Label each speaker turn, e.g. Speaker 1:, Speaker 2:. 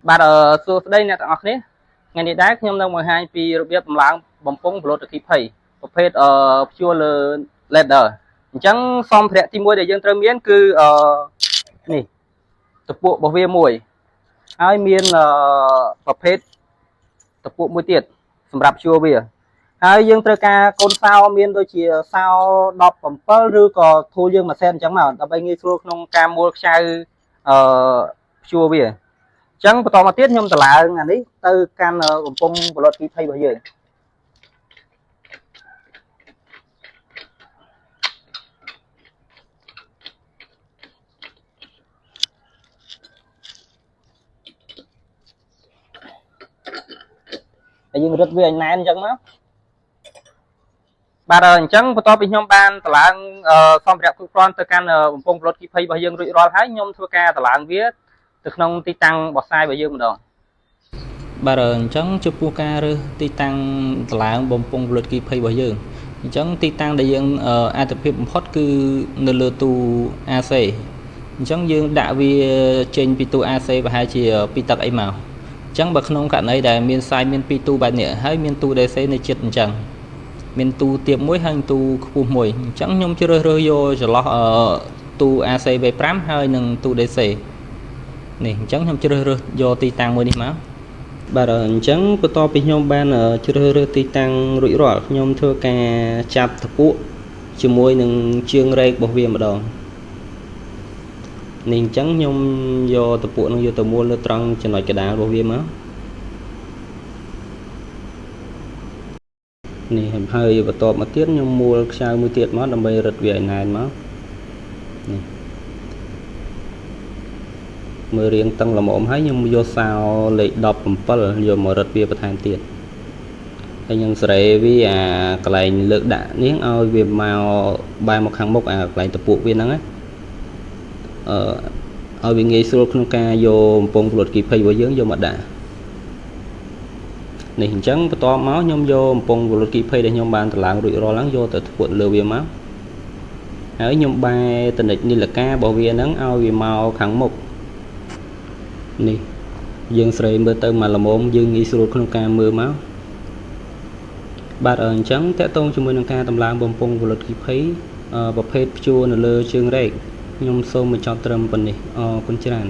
Speaker 1: បាទសួស្តីអ្នកទាំងអស់គ្នាថ្ងៃនេះដែរខ្ញុំនឹងបង្ហាញពីរបៀបតម្លើងបំពង់ប្លូតអគ្គិភ័យប្រភេទព្យួរលើ ladder អញ្ចឹងសម្ភារៈទី1ដែលយើងត្រូវមានគឺនេះតពួករបស់វាមួយហើយមានប្រភេទតពួកមួយទៀតសម្រាប់ព្យួរវាហើយយើងត្រូវការកូនសោមានដូចជាសោ17ឬក៏ធូលយើង1សែនអញ្ចឹងមកដើម្បីងាយស្រួលក្នុងការមួលខ្ចៅព្យួរវាអញ្ចឹងបន្តមកទៀតខ្ញុំតម្លើងអានេះទៅកាន់បំពង់ប្លុត20របស់យើងហើយយើងរឹតវាឲ្យណែនអញ្ចឹងមកបាទអញ្ចឹងបន្ទាប់ពីខ្ញុំបានតម្លើងសម្ភារៈគ្រប់គ្រាន់ទៅកាន់បំពង់ប្លុត20របស់យើងរួចរាល់ហើយខ្ញុំធ្វើការតម្លើងវាទៅក្នុងទីតាំងបោះសាយរបស់យើងម្ដងបាទអញ្ចឹងចំពោះការរើសទីតាំងតម្លើងបំពង់ប្លុត20របស់យើងអញ្ចឹងទីតាំងដែលយើងអត្ថភាពបំផុតគឺនៅលើទូ AC អញ្ចឹងយើងដាក់វាចេញពីទូ AC ប្រហែលជា2ទឹកអីមកអញ្ចឹងបើក្នុងករណីដែលមានសាយមាន2ទូបែបនេះហើយមានទូ DC នៅជិតអញ្ចឹងមានទូទាបមួយហើយទូខ្ពស់មួយអញ្ចឹងខ្ញុំជ្រើសរើសយកចន្លោះទូ AC V5 ហើយនិងទូ DC នេះអញ្ចឹងខ្ញុំជ្រើសរើសយកទីតាំងមួយនេះមកបាទអញ្ចឹងបន្ទាប់ពីខ្ញុំបានជ្រើសរើសទីតាំងរួចរាល់ខ្ញុំធ្វើការចាប់តពួកជាមួយនឹងជើងរែករបស់វាម្ដងនេះអញ្ចឹងខ្ញុំយកតពួកនឹងយកទៅមួលនៅត្រង់ចំណុចកណ្ដាលរបស់វាមកនេះហើយបន្ទាប់មកទៀតខ្ញុំមួលខ្ចៅមួយទៀតមកដើម្បីរឹតវាឲ្យណែនមកនេះមើលរៀងតឹងល្មមហើយខ្ញុំយកសោលេខ17យកមករឹតវាបន្ថែមទៀតហើយខ្ញុំសេរីវាអាកន្លែងលើកដាក់នេះឲ្យវាមកបែរមកខាងមុខអាកន្លែងតពួកវាហ្នឹងឲ្យវាងាយស្រួលក្នុងការយកបំពង់ប្លុត20របស់យើងយកមកដាក់នេះអញ្ចឹងបន្ទាប់មកខ្ញុំយកបំពង់ប្លុត20ដែលខ្ញុំបានតម្លើងរួចរាល់ហ្នឹងយកទៅធ្វើលើវាមកហើយខ្ញុំបែរតនិចនីលការបស់វាហ្នឹងឲ្យវាមកខាងមុខនេះយើងស្រីមើលទៅមកល្មមយើងងាយស្រួលក្នុងការមើលមកបាទអញ្ចឹងតកតងជាមួយនឹងការតម្លើងបំពង់ប្លុត20ប្រភេទព្យួរនៅលើជើងរែកខ្ញុំសូមបញ្ចប់ត្រឹមប៉ុណ្ណេះអរគុណច្រើន